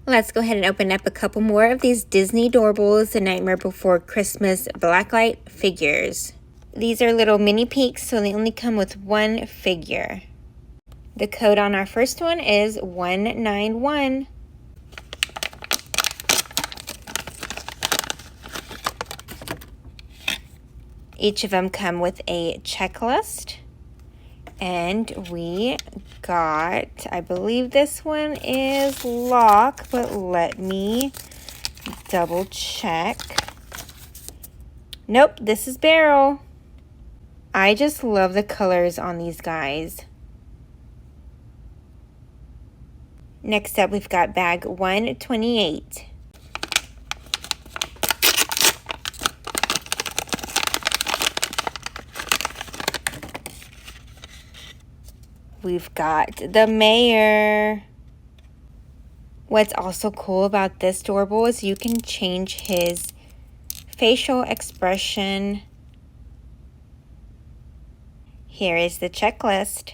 Let's go ahead and open up a couple more of these Disney Doorables, The Nightmare Before Christmas Blacklight figures. These are little mini peeks, so they only come with one figure. The code on our first one is 191. Each of them come with a checklist. And we got, I believe this one is lock, but let me double check. Nope, this is barrel. I just love the colors on these guys. Next up, we've got bag 128. We've got the mayor. What's also cool about this doorable is you can change his facial expression. Here is the checklist.